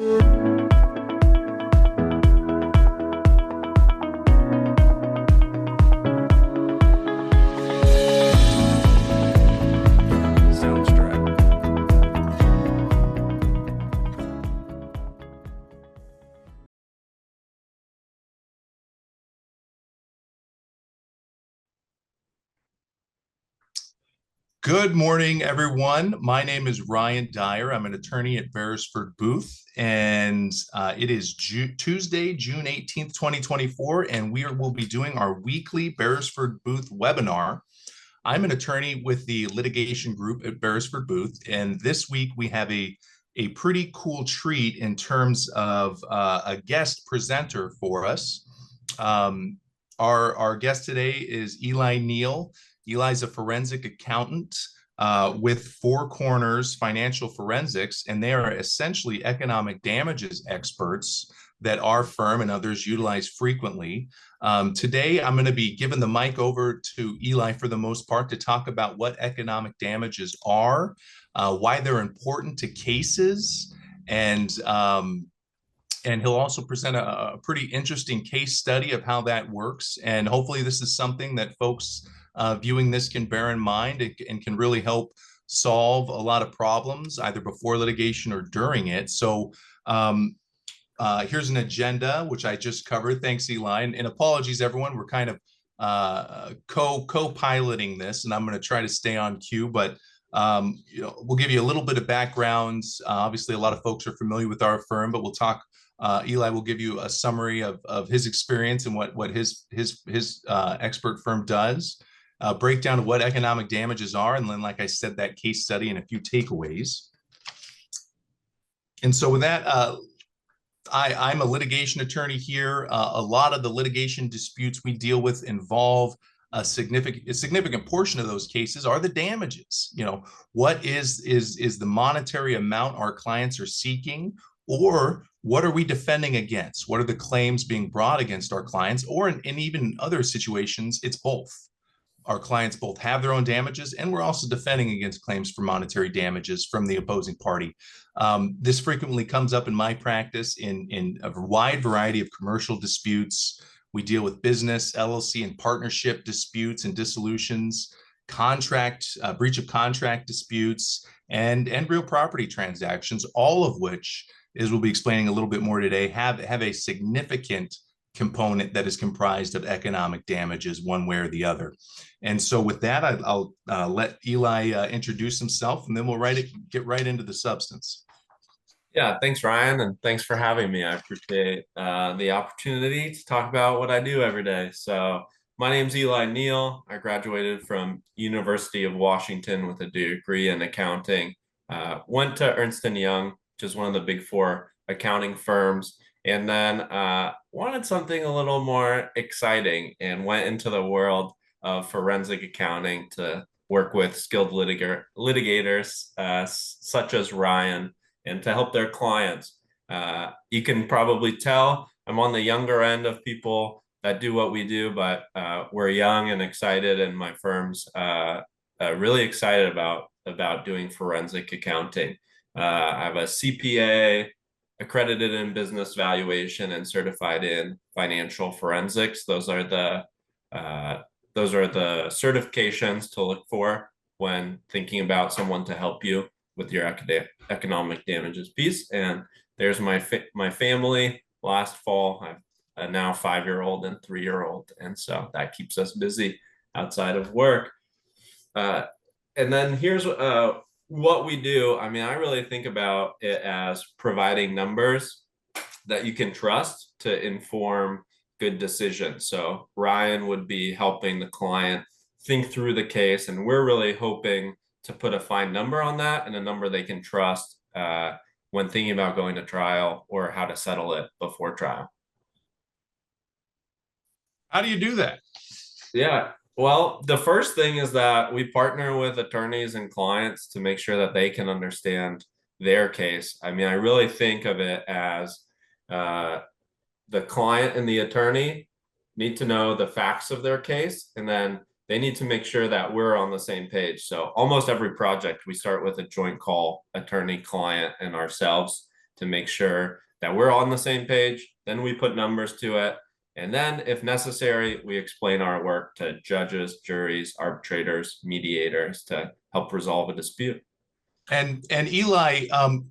Good morning, everyone. My name is Ryan Dyer. I'm an attorney at Beresford Booth, and it is Tuesday, June 18th, 2024, and will be doing our weekly Beresford Booth webinar. I'm an attorney with the litigation group at Beresford Booth, and this week we have a pretty cool treat in terms of a guest presenter for us. Our guest today is Eli Neal. Eli's a forensic accountant with Four Corners Financial Forensics, and they are essentially economic damages experts that our firm and others utilize frequently. Today, I'm going to be giving the mic over to Eli for the most part to talk about what economic damages are, why they're important to cases, and he'll also present a pretty interesting case study of how that works. And hopefully this is something that folks viewing this can bear in mind and can really help solve a lot of problems either before litigation or during it. So here's an agenda, which I just covered. Thanks, Eli. And apologies, everyone. We're kind of co-piloting this, and I'm going to try to stay on cue, but we'll give you a little bit of background. Obviously, a lot of folks are familiar with our firm, but we'll talk. Eli will give you a summary of his experience and what his expert firm does. Breakdown of what economic damages are, and then, like I said, that case study and a few takeaways. And so with that, I'm a litigation attorney here. A lot of the litigation disputes we deal with involve a significant portion of those cases are the damages. What is the monetary amount our clients are seeking, or what are we defending against? What are the claims being brought against our clients? Or in even other situations, it's both. Our clients both have their own damages, and we're also defending against claims for monetary damages from the opposing party. This frequently comes up in my practice in a wide variety of commercial disputes. We deal with business, LLC, and partnership disputes and dissolutions, breach of contract disputes, and real property transactions, all of which, as we'll be explaining a little bit more today, have a significant component that is comprised of economic damages one way or the other. And so with that, I'll let Eli introduce himself, and then we'll get right into the substance. Yeah, thanks, Ryan, and thanks for having me. I appreciate the opportunity to talk about what I do every day. So my name's Eli Neal. I graduated from University of Washington with a degree in accounting. Went to Ernst & Young, which is one of the big four accounting firms, and then wanted something a little more exciting and went into the world of forensic accounting to work with skilled litigators such as Ryan, and to help their clients. You can probably tell I'm on the younger end of people that do what we do, but we're young and excited, and my firm's really excited about doing forensic accounting. I have a CPA, accredited in business valuation, and certified in financial forensics. Those are the certifications to look for when thinking about someone to help you with your economic damages piece. And there's my family. Last fall, I have a now 5-year-old and 3-year-old, and so that keeps us busy outside of work. And then here's what we do. I mean, I really think about it as providing numbers that you can trust to inform good decisions. So Ryan would be helping the client think through the case, and we're really hoping to put a fine number on that and a number they can trust when thinking about going to trial or how to settle it before trial. How do you do that? Yeah, well, the first thing is that we partner with attorneys and clients to make sure that they can understand their case. I mean, I really think of it as the client and the attorney need to know the facts of their case, and then they need to make sure that we're on the same page. So almost every project, we start with a joint call, attorney, client, and ourselves, to make sure that we're on the same page. Then we put numbers to it. And then, if necessary, we explain our work to judges, juries, arbitrators, mediators to help resolve a dispute. And Eli,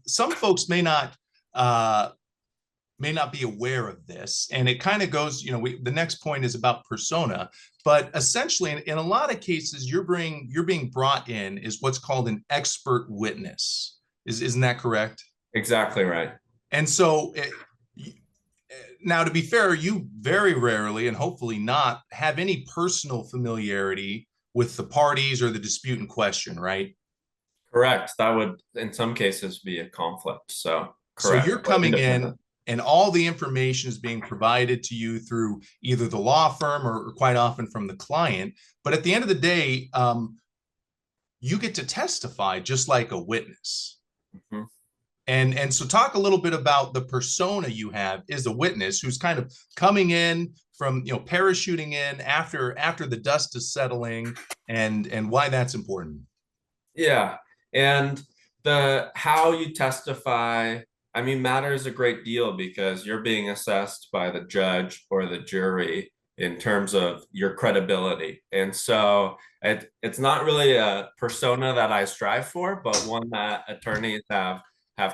some folks may not be aware of this, and it kind of goes, the next point is about persona, but essentially in a lot of cases you're being brought in is what's called an expert witness. Isn't that correct? Exactly right. And so now, to be fair, you very rarely, and hopefully not, have any personal familiarity with the parties or the dispute in question, right? Correct. That would, in some cases, be a conflict. So, So correct. you're coming in and all the information is being provided to you through either the law firm or quite often from the client. But at the end of the day, you get to testify just like a witness. Mm-hmm. And so talk a little bit about the persona you have as a witness who's kind of coming in from, parachuting in after the dust is settling, and why that's important. Yeah. And the how you testify, I mean, matters a great deal because you're being assessed by the judge or the jury in terms of your credibility. And so it's not really a persona that I strive for, but one that attorneys have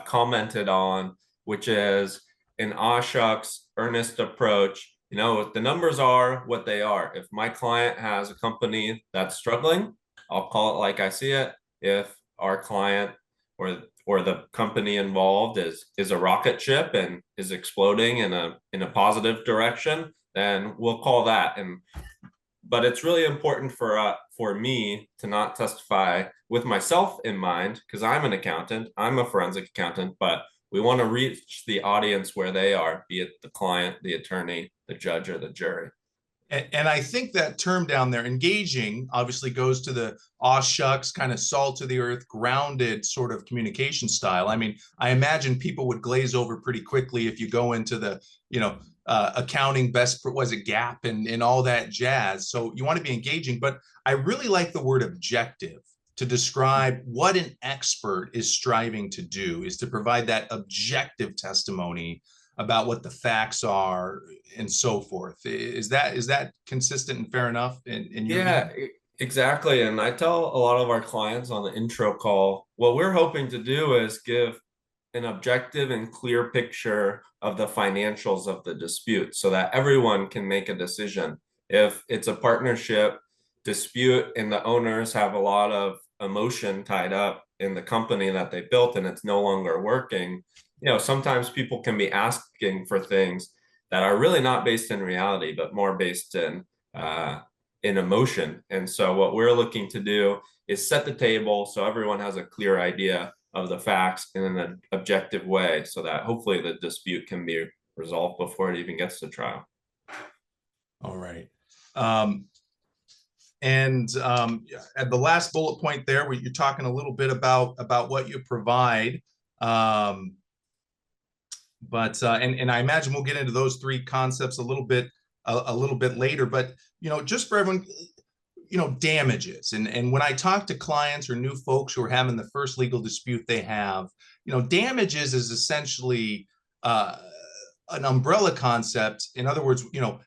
commented on, which is an aw shucks, earnest approach. The numbers are what they are. If my client has a company that's struggling, I'll call it like I see it. If our client or the company involved is a rocket ship and is exploding in a positive direction, then we'll call that. But it's really important for me to not testify with myself in mind, because I'm an accountant, I'm a forensic accountant, but we want to reach the audience where they are, be it the client, the attorney, the judge, or the jury. And I think that term down there, engaging, obviously goes to the aw shucks, kind of salt to the earth, grounded sort of communication style. I mean, I imagine people would glaze over pretty quickly if you go into the, accounting best, was it gap and all that jazz. So you want to be engaging, but I really like the word objective to describe what an expert is striving to do, is to provide that objective testimony about what the facts are and so forth. Is that consistent and fair enough in your view? Exactly. And I tell a lot of our clients on the intro call, what we're hoping to do is give an objective and clear picture of the financials of the dispute so that everyone can make a decision. If it's a partnership dispute and the owners have a lot of emotion tied up in the company that they built and it's no longer working, sometimes people can be asking for things that are really not based in reality, but more based in emotion. And so what we're looking to do is set the table so everyone has a clear idea of the facts in an objective way, so that hopefully the dispute can be resolved before it even gets to trial. All right. At the last bullet point there, where you're talking a little bit about what you provide. But I imagine we'll get into those three concepts a little bit later. But just for everyone, damages, and when I talk to clients or new folks who are having the first legal dispute they have, damages is essentially an umbrella concept. In other words,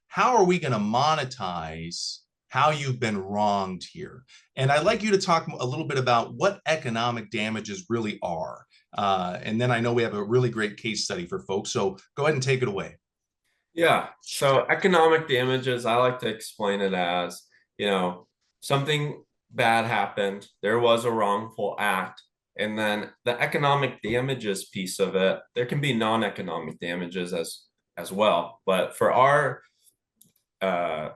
how are we going to monetize how you've been wronged here? And I'd like you to talk a little bit about what economic damages really are. And then I know we have a really great case study for folks. So go ahead and take it away. Yeah. So economic damages, I like to explain it as, something bad happened. There was a wrongful act. And then the economic damages piece of it, there can be non-economic damages as well. But for our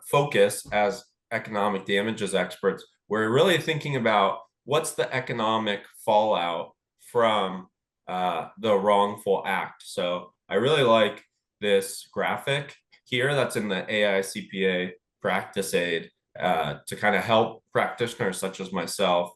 focus as economic damages experts, we're really thinking about what's the economic fallout from the wrongful act. So I really like this graphic here that's in the AICPA practice aid to kind of help practitioners such as myself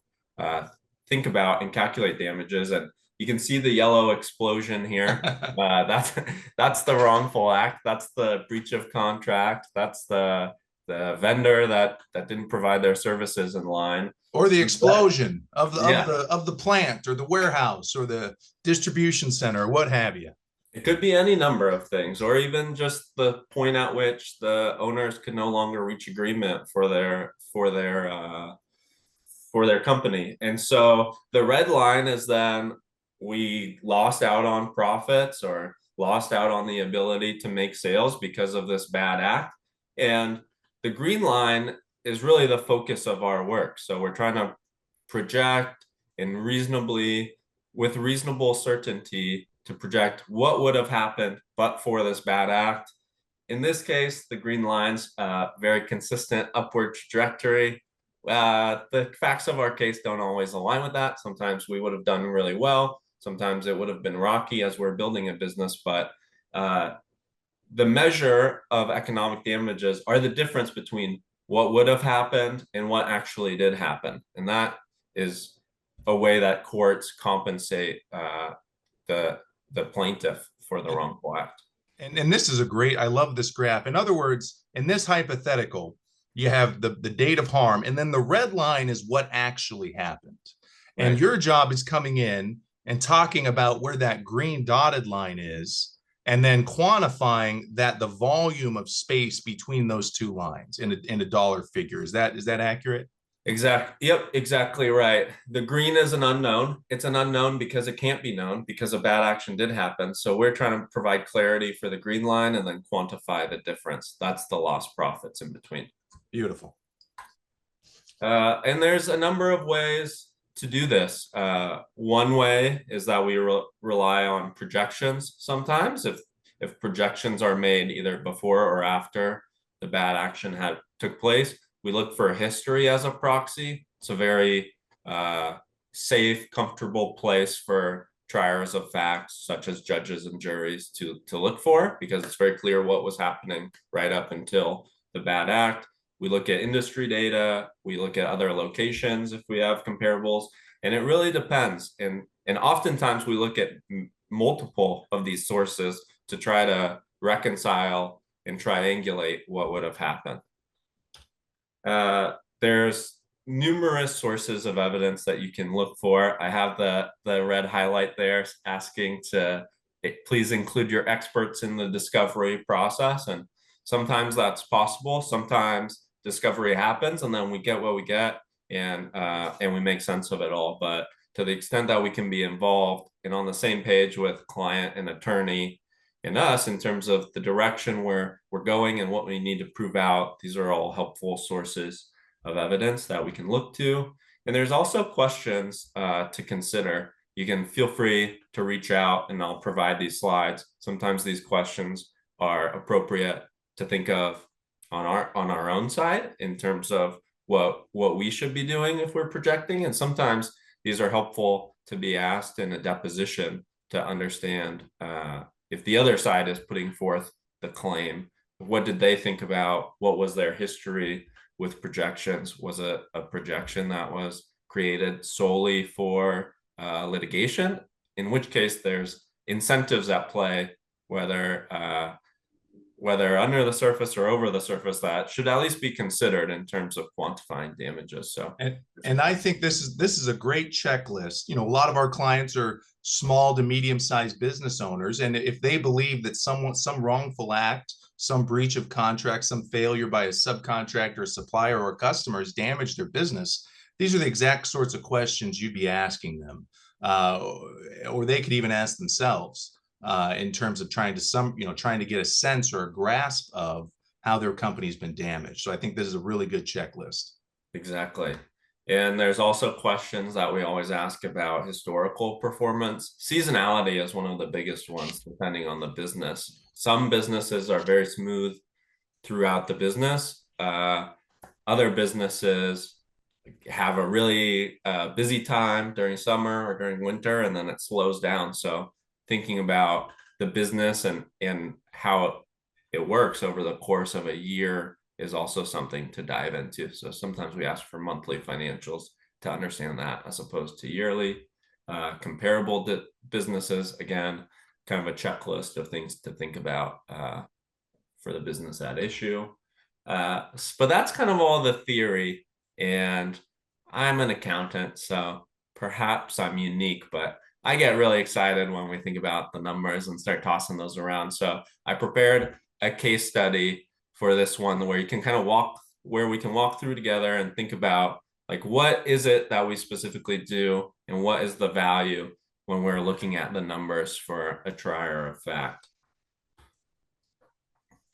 think about and calculate damages. And you can see the yellow explosion here. That's the wrongful act. That's the breach of contract. That's the vendor that didn't provide their services in line. Or the You bet. explosion of the Yeah. plant or the warehouse or the distribution center, or what have you. It could be any number of things, or even just the point at which the owners could no longer reach agreement for their company. And so the red line is then we lost out on profits or lost out on the ability to make sales because of this bad act. And the green line is really the focus of our work. So we're trying to project and with reasonable certainty, to project what would have happened but for this bad act. In this case, the green line's very consistent upward trajectory. The facts of our case don't always align with that. Sometimes we would have done really well. Sometimes it would have been rocky as we're building a business. But the measure of economic damages are the difference between what would have happened and what actually did happen. And that is a way that courts compensate the plaintiff for the wrongful act. And this is a great, I love this graph. In other words, in this hypothetical, you have the date of harm, and then the red line is what actually happened. And Right. your job is coming in and talking about where that green dotted line is, and then quantifying that the volume of space between those two lines in a dollar figure. Is that accurate? Exactly. Yep, exactly right. The green is an unknown. It's an unknown because it can't be known because a bad action did happen. So we're trying to provide clarity for the green line and then quantify the difference. That's the lost profits in between. Beautiful. And there's a number of ways to do this. One way is that we rely on projections sometimes. If projections are made either before or after the bad action had took place, we look for history as a proxy. It's a very safe, comfortable place for triers of facts, such as judges and juries, to look for, because it's very clear what was happening right up until the bad act. We look at industry data, we look at other locations if we have comparables, and it really depends. And oftentimes we look at multiple of these sources to try to reconcile and triangulate what would have happened. There's numerous sources of evidence that you can look for. I have the red highlight there asking to please include your experts in the discovery process. And sometimes that's possible. Sometimes discovery happens and then we get what we get, and we make sense of it all. But to the extent that we can be involved and on the same page with client and attorney and us in terms of the direction where we're going and what we need to prove out, these are all helpful sources of evidence that we can look to. And there's also questions to consider. You can feel free to reach out and I'll provide these slides. Sometimes these questions are appropriate to think of on our own side in terms of what we should be doing if we're projecting. And sometimes these are helpful to be asked in a deposition to understand if the other side is putting forth the claim, what did they think about? What was their history with projections? Was it a projection that was created solely for litigation? In which case there's incentives at play, whether under the surface or over the surface, that should at least be considered in terms of quantifying damages. So, and I think this is a great checklist. A lot of our clients are small to medium-sized business owners, and if they believe that some wrongful act, some breach of contract, some failure by a subcontractor, a supplier, or a customer has damaged their business, these are the exact sorts of questions you'd be asking them, or they could even ask themselves. In terms of trying to get a sense or a grasp of how their company's been damaged. So I think this is a really good checklist. Exactly. And there's also questions that we always ask about historical performance. Seasonality is one of the biggest ones, depending on the business. Some businesses are very smooth throughout the business. Other businesses have a really busy time during summer or during winter, and then it slows down. So thinking about the business and how it works over the course of a year is also something to dive into. So sometimes we ask for monthly financials to understand that, as opposed to yearly. Comparable businesses, again, kind of a checklist of things to think about for the business at issue. But that's kind of all the theory. And I'm an accountant, so perhaps I'm unique, but I get really excited when we think about the numbers and start tossing those around. So I prepared a case study for this one where you can kind of where we can walk through together and think about like what is it that we specifically do and what is the value when we're looking at the numbers for a trier of fact.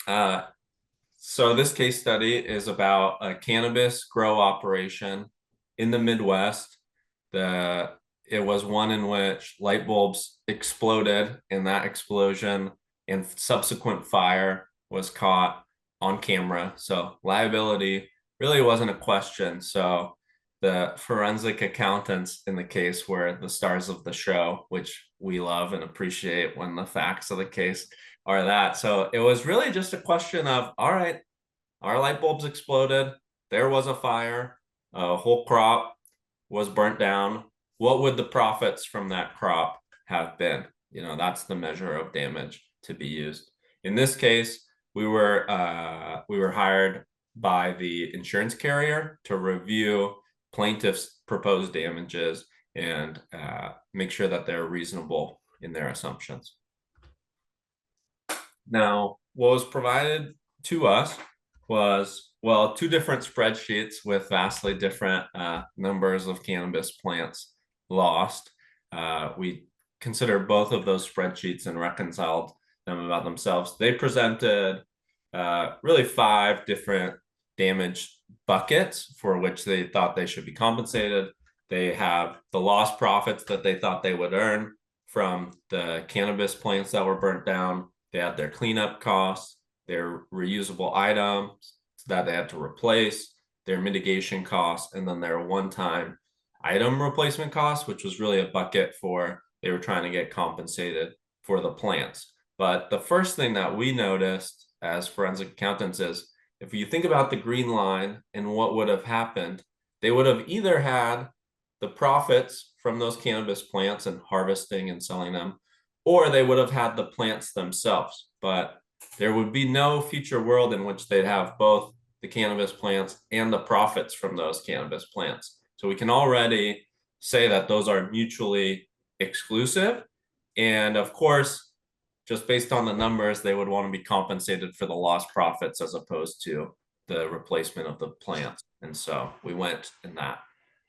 Uh, so this case study is about a cannabis grow operation in the Midwest. It was one in which light bulbs exploded, and that explosion and subsequent fire was caught on camera. So liability really wasn't a question. So the forensic accountants in the case were the stars of the show, which we love and appreciate when the facts of the case are that. So it was really just a question of, all right, our light bulbs exploded. There was a fire. A whole crop was burnt down. What would the profits from that crop have been? That's the measure of damage to be used. In this case, we were hired by the insurance carrier to review plaintiff's proposed damages and make sure that they're reasonable in their assumptions. Now, what was provided to us was, well, two different spreadsheets with vastly different numbers of cannabis plants lost. We considered both of those spreadsheets and reconciled them about themselves. They presented really 5 different damage buckets for which they thought they should be compensated. They have the lost profits that they thought they would earn from the cannabis plants that were burnt down. They had their cleanup costs, their reusable items that they had to replace, their mitigation costs, and then their one-time item replacement costs, which was really a bucket for they were trying to get compensated for the plants. But the first thing that we noticed as forensic accountants is if you think about the green line and what would have happened, they would have either had the profits from those cannabis plants and harvesting and selling them, or they would have had the plants themselves. But there would be no future world in which they'd have both the cannabis plants and the profits from those cannabis plants. So we can already say that those are mutually exclusive. And of course, just based on the numbers, they would want to be compensated for the lost profits as opposed to the replacement of the plants. And so we went in that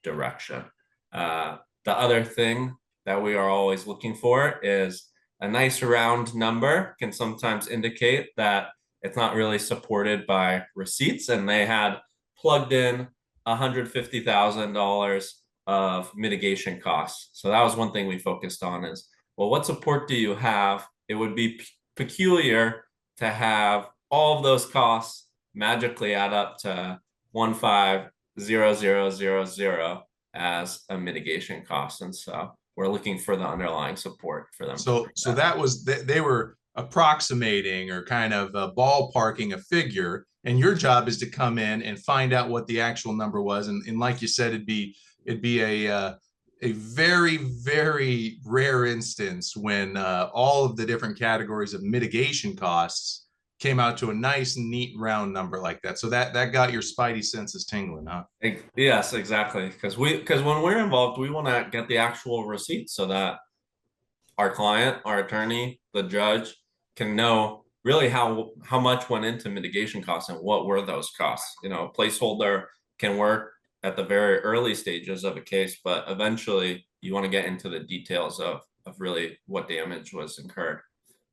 direction. The other thing that we are always looking for is a nice round number can sometimes indicate that it's not really supported by receipts, and they had plugged in $150,000 of mitigation costs. So that was one thing we focused on is, well, what support do you have? It would be peculiar to have all of those costs magically add up to 150000 as a mitigation cost. And so we're looking for the underlying support for them. So that was they were approximating or kind of ballparking a figure, and your job is to come in and find out what the actual number was. And like you said, it'd be a very, very rare instance when all of the different categories of mitigation costs came out to a nice, neat, round number like that. So that got your spidey senses tingling, huh? Yes, exactly. Because when we're involved, we want to get the actual receipts so that our client, our attorney, the judge can know really how much went into mitigation costs and what were those costs. A placeholder can work at the very early stages of a case, but eventually you want to get into the details of really what damage was incurred.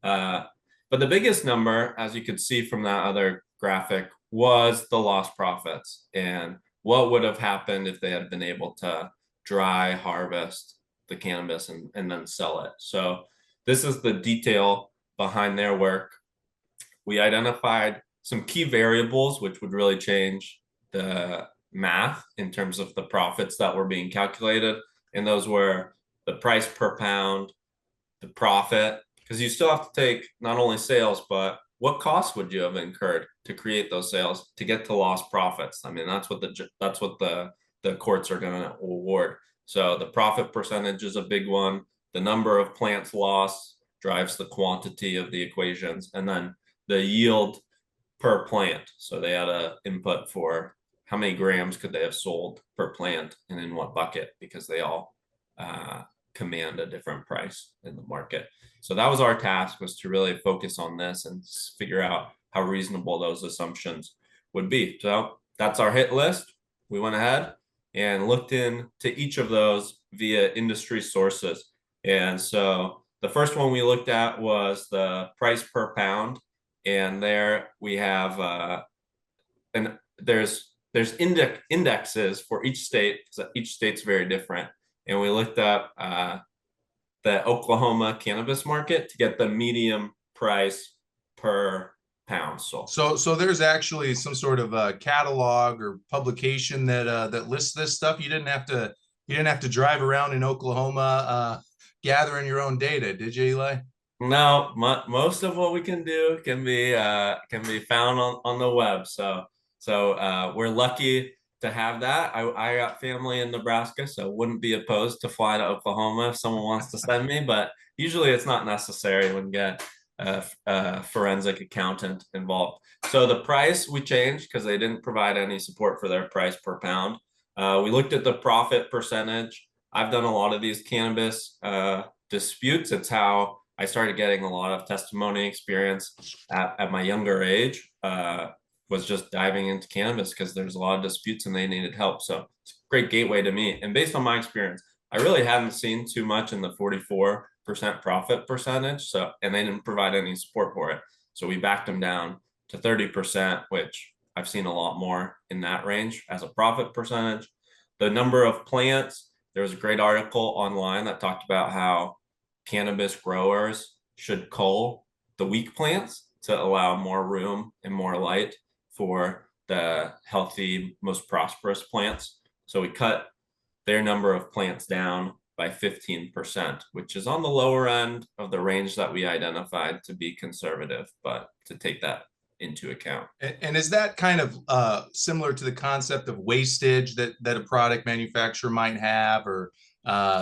But the biggest number, as you could see from that other graphic, was the lost profits and what would have happened if they had been able to dry harvest the cannabis and then sell it. So this is the detail behind their work. We identified some key variables which would really change the math in terms of the profits that were being calculated. And those were the price per pound, the profit, because you still have to take not only sales, but what costs would you have incurred to create those sales to get to lost profits? I mean, that's what the courts are going to award. So the profit percentage is a big one. The number of plants lost drives the quantity of the equations, and then the yield per plant. So they had an input for how many grams could they have sold per plant and in what bucket, because they all command a different price in the market. So that was our task, was to really focus on this and figure out how reasonable those assumptions would be. So that's our hit list. We went ahead and looked into each of those via industry sources. And so the first one we looked at was the price per pound. And there we have, and there's indexes for each state, because each state's very different. And we looked up the Oklahoma cannabis market to get the medium price per pound sold. So there's actually some sort of a catalog or publication that lists this stuff. You didn't have to drive around in Oklahoma gathering your own data, did you, Eli? No, most of what we can do can be found on the web. So we're lucky to have that. I got family in Nebraska, so wouldn't be opposed to fly to Oklahoma if someone wants to send me, but usually it's not necessary when you get a forensic accountant involved. So the price we changed because they didn't provide any support for their price per pound. We looked at the profit percentage. I've done a lot of these cannabis disputes. It's how I started getting a lot of testimony experience at my younger age. Was just diving into cannabis because there's a lot of disputes and they needed help. So it's a great gateway to me. And based on my experience, I really haven't seen too much in the 44% profit percentage. So, and they didn't provide any support for it. So we backed them down to 30%, which I've seen a lot more in that range as a profit percentage. The number of plants, there was a great article online that talked about how cannabis growers should cull the weak plants to allow more room and more light for the healthy, most prosperous plants. So we cut their number of plants down by 15%, which is on the lower end of the range that we identified to be conservative, but to take that into account. And is that kind of similar to the concept of wastage that a product manufacturer might have, or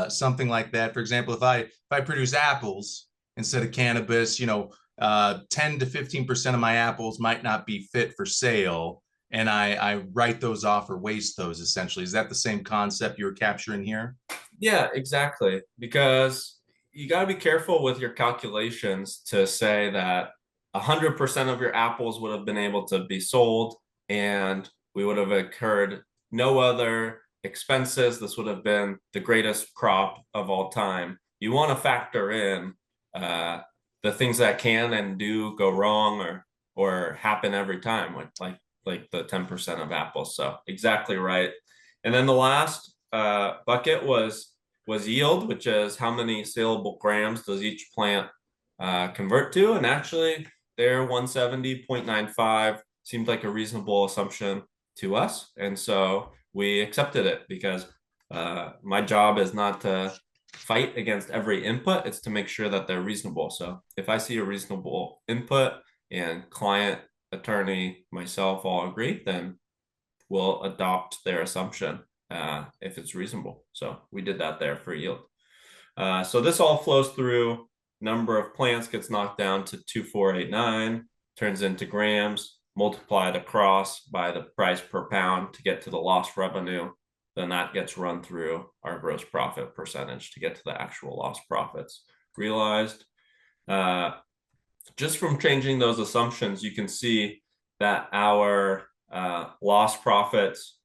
something like that? For example, if I produce apples instead of cannabis, 10 to 15% of my apples might not be fit for sale, and I write those off or waste those essentially. Is that the same concept you're capturing here? Yeah, exactly. Because you got to be careful with your calculations to say that 100% of your apples would have been able to be sold and we would have incurred no other expenses. This would have been the greatest crop of all time. You want to factor in the things that can and do go wrong or happen every time, like the 10% of apples. So exactly right. And then the last bucket was yield, which is how many saleable grams does each plant convert to. And actually their 170.95 seemed like a reasonable assumption to us. And so we accepted it because my job is not to fight against every input. It's to make sure that they're reasonable. So if I see a reasonable input and client, attorney, myself all agree, then we'll adopt their assumption if it's reasonable. So we did that there for yield. So this all flows through. Number of plants gets knocked down to 2,489, turns into grams, multiplied across by the price per pound to get to the lost revenue. Then that gets run through our gross profit percentage to get to the actual lost profits realized. Just from changing those assumptions, you can see that our lost profits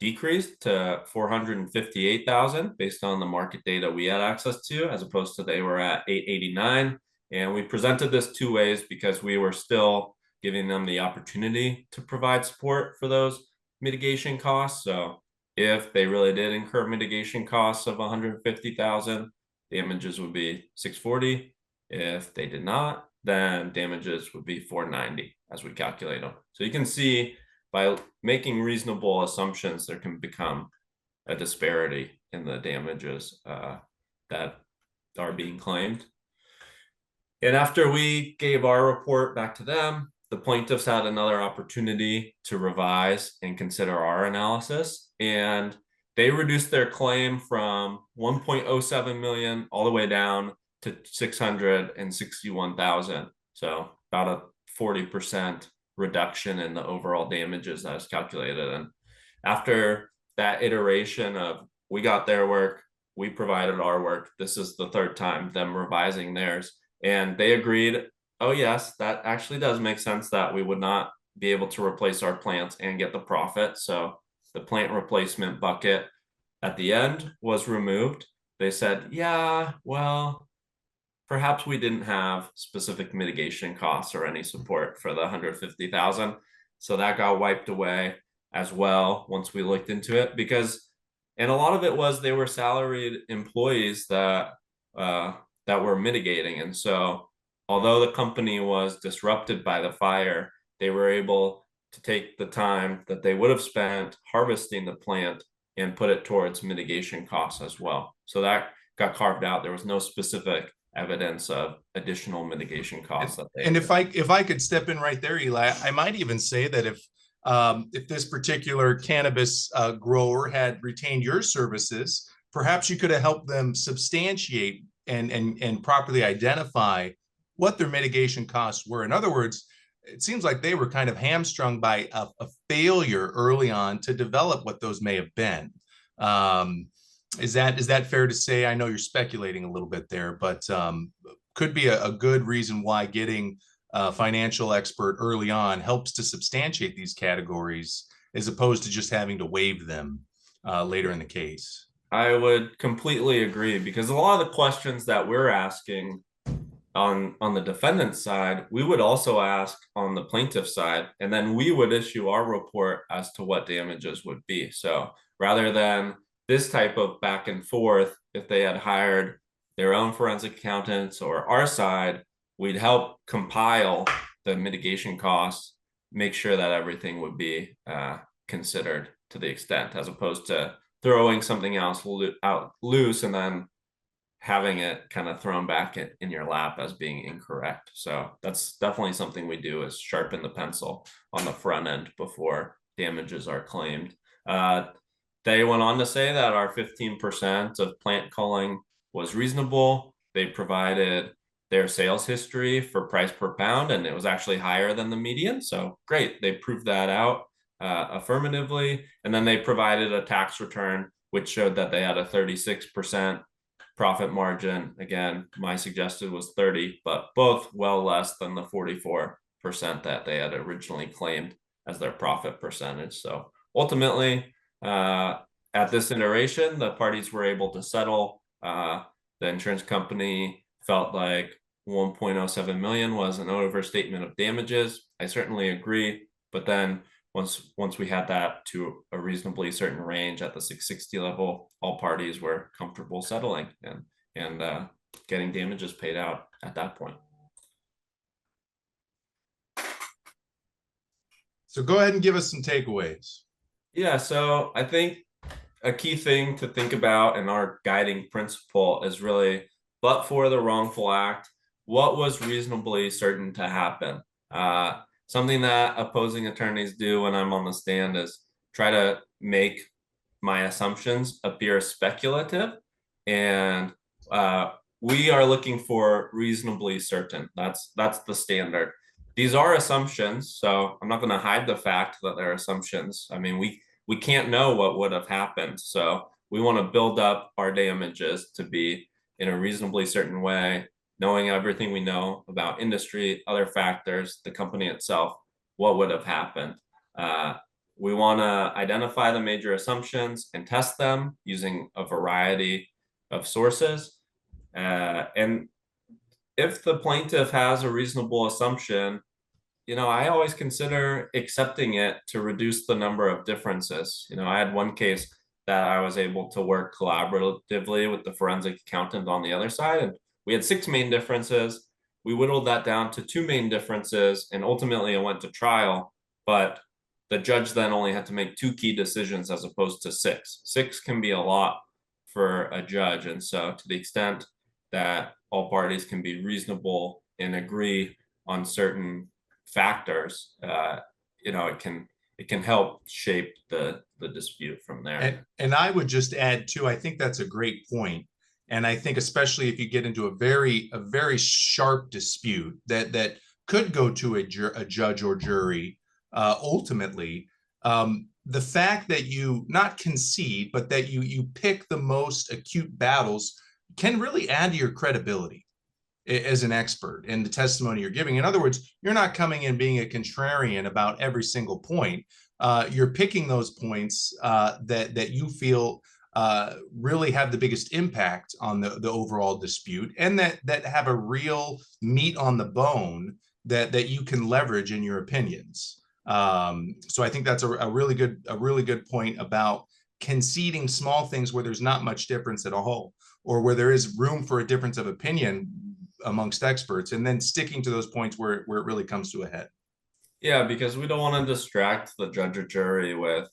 decreased to 458,000 based on the market data we had access to, as opposed to they were at 889. And we presented this two ways because we were still giving them the opportunity to provide support for those mitigation costs. So if they really did incur mitigation costs of 150,000, damages would be 640. If they did not, then damages would be 490 as we calculate them. So you can see by making reasonable assumptions, there can become a disparity in the damages that are being claimed. And after we gave our report back to them, the plaintiffs had another opportunity to revise and consider our analysis. And they reduced their claim from 1.07 million all the way down to 661,000. So about a 40% reduction in the overall damages that was calculated. And after that iteration of we got their work, we provided our work, this is the third time them revising theirs. And they agreed, oh, yes, that actually does make sense that we would not be able to replace our plants and get the profit. So the plant replacement bucket at the end was removed. They said, yeah, well, perhaps we didn't have specific mitigation costs or any support for the 150,000. So that got wiped away as well once we looked into it, because, and a lot of it was they were salaried employees that that were mitigating. And so although the company was disrupted by the fire, they were able to take the time that they would have spent harvesting the plant and put it towards mitigation costs as well. So that got carved out. There was no specific evidence of additional mitigation costs that they. And if I could step in right there, Eli, I might even say that if this particular cannabis grower had retained your services, perhaps you could have helped them substantiate and properly identify what their mitigation costs were. In other words, it seems like they were kind of hamstrung by a failure early on to develop what those may have been. Is that fair to say? I know you're speculating a little bit there, but could be a good reason why getting a financial expert early on helps to substantiate these categories as opposed to just having to waive them later in the case. I would completely agree, because a lot of the questions that we're asking on the defendant's side, we would also ask on the plaintiff side, and then we would issue our report as to what damages would be. So rather than this type of back and forth, if they had hired their own forensic accountants or our side, we'd help compile the mitigation costs, make sure that everything would be considered to the extent, as opposed to throwing something else out loose and then having it kind of thrown back in your lap as being incorrect. So that's definitely something we do, is sharpen the pencil on the front end before damages are claimed. They went on to say that our 15% of plant culling was reasonable. They provided their sales history for price per pound, and it was actually higher than the median. So great, they proved that out affirmatively. And then they provided a tax return, which showed that they had a 36% profit margin. Again, my suggested was 30, but both well less than the 44% that they had originally claimed as their profit percentage. So ultimately, at this iteration, the parties were able to settle. The insurance company felt like 1.07 million was an overstatement of damages. I certainly agree, but then once we had that to a reasonably certain range at the 660 level, all parties were comfortable settling and getting damages paid out at that point. So go ahead and give us some takeaways. Yeah, so I think a key thing to think about in our guiding principle is really, but for the wrongful act, what was reasonably certain to happen? Something that opposing attorneys do when I'm on the stand is try to make my assumptions appear speculative. And we are looking for reasonably certain. That's the standard. These are assumptions, so I'm not going to hide the fact that they're assumptions. I mean, we can't know what would have happened. So we want to build up our damages to be in a reasonably certain way, knowing everything we know about industry, other factors, the company itself, what would have happened. We want to identify the major assumptions and test them using a variety of sources. And if the plaintiff has a reasonable assumption, I always consider accepting it to reduce the number of differences. I had one case that I was able to work collaboratively with the forensic accountant on the other side, and we had 6 main differences. We whittled that down to 2 main differences, and ultimately it went to trial, but the judge then only had to make 2 key decisions as opposed to 6. 6 can be a lot for a judge, and so to the extent that all parties can be reasonable and agree on certain factors, it can help shape the dispute from there. And I would just add too, I think that's a great point. And I think especially if you get into a very sharp dispute that could go to a judge or jury ultimately. The fact that you not concede, but that you pick the most acute battles can really add to your credibility as an expert in the testimony you're giving. In other words, you're not coming in being a contrarian about every single point. You're picking those points that you feel really have the biggest impact on the overall dispute, and that have a real meat on the bone that you can leverage in your opinions. So I think that's a really good point about conceding small things where there's not much difference at all, or where there is room for a difference of opinion amongst experts, and then sticking to those points where it really comes to a head. Yeah, because we don't want to distract the judge or jury with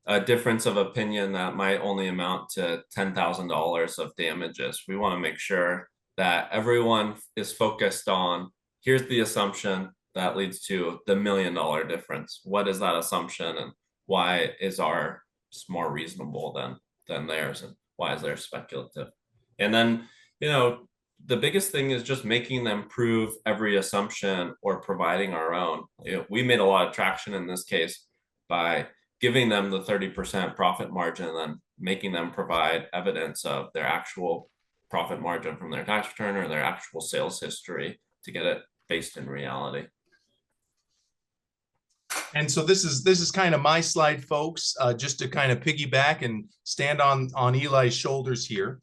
a difference of opinion that might only amount to $10,000 of damages. We want to make sure that everyone is focused on, here's the assumption that leads to the $1 million difference. What is that assumption, and why is ours more reasonable than theirs, and why is theirs speculative? And then, the biggest thing is just making them prove every assumption or providing our own. We made a lot of traction in this case by giving them the 30% profit margin and then making them provide evidence of their actual profit margin from their tax return or their actual sales history to get it based in reality. And so this is kind of my slide, folks, just to kind of piggyback and stand on Eli's shoulders here.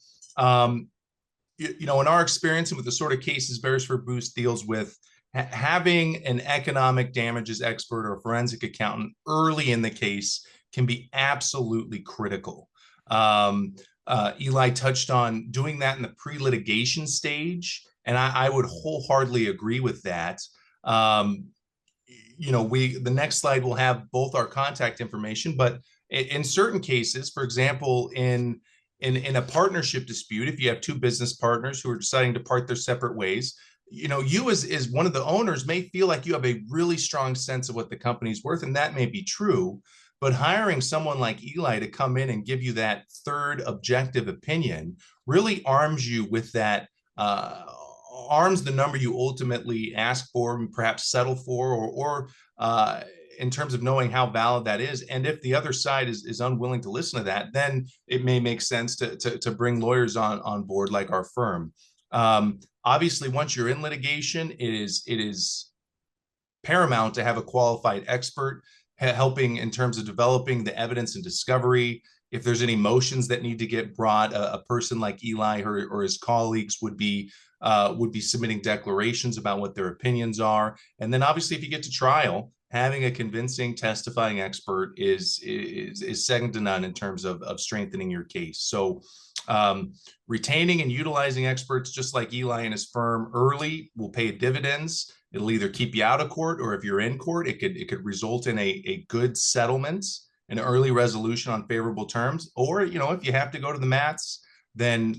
In our experience and with the sort of cases Beresford Boost deals with, having an economic damages expert or forensic accountant early in the case can be absolutely critical. Eli touched on doing that in the pre-litigation stage, and I would wholeheartedly agree with that. The next slide will have both our contact information, but in certain cases, for example, in a partnership dispute, if you have two business partners who are deciding to part their separate ways, you as one of the owners may feel like you have a really strong sense of what the company's worth, and that may be true. But hiring someone like Eli to come in and give you that third objective opinion really arms you with that, arms the number you ultimately ask for and perhaps settle for, or in terms of knowing how valid that is. And if the other side is unwilling to listen to that, then it may make sense to bring lawyers on board like our firm. Obviously, once you're in litigation, it is paramount to have a qualified expert helping in terms of developing the evidence and discovery. If there's any motions that need to get brought, a person like Eli or his colleagues would be submitting declarations about what their opinions are. And then obviously, if you get to trial, having a convincing testifying expert is second to none in terms of strengthening your case. So retaining and utilizing experts just like Eli and his firm early will pay dividends. It'll either keep you out of court, or if you're in court, it could result in a good settlement, an early resolution on favorable terms. Or if you have to go to the mats, then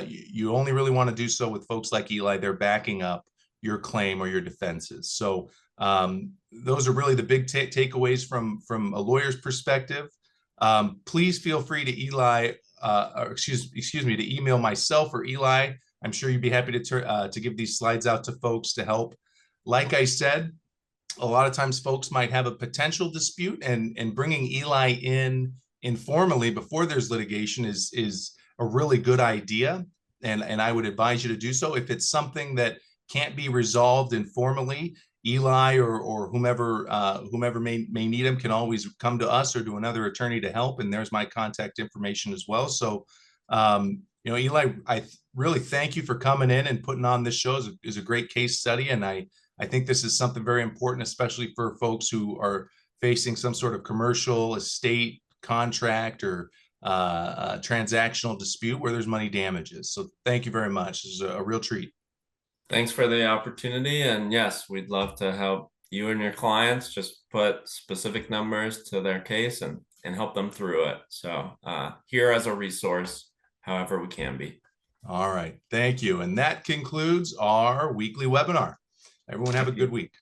you only really want to do so with folks like Eli. They're backing up your claim or your defenses. So those are really the big takeaways from a lawyer's perspective. Please feel free to to email myself or Eli. I'm sure you'd be happy to give these slides out to folks to help. Like I said, a lot of times folks might have a potential dispute, and bringing Eli in informally before there's litigation is a really good idea. And I would advise you to do so. If it's something that can't be resolved informally, Eli or whomever may need him can always come to us or to another attorney to help. And there's my contact information as well. So, Eli, I really thank you for coming in and putting on this show. Is a great case study. And I think this is something very important, especially for folks who are facing some sort of commercial, estate, contract, or transactional dispute where there's money damages. So thank you very much. This is a real treat. Thanks for the opportunity. And yes, we'd love to help you and your clients just put specific numbers to their case and help them through it. So here as a resource, however we can be. All right. Thank you. And that concludes our weekly webinar. Everyone have a good week.